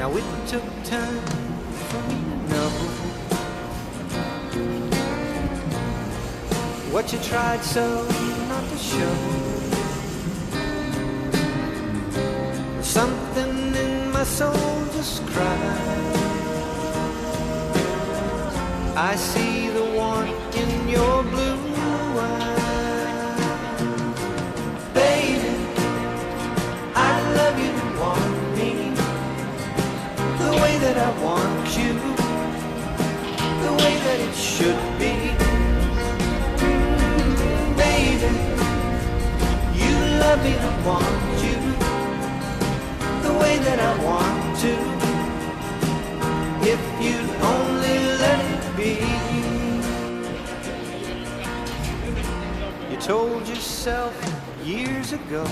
Now it took time for me to know what you tried so not to show. Something in my soul just cried. I see the warmth in your blue eyes. Baby, I love you and want me the way that I want you, the way that it should be. Baby, you love me and want you the way that I want to. If you'd only let it be. You told yourself years ago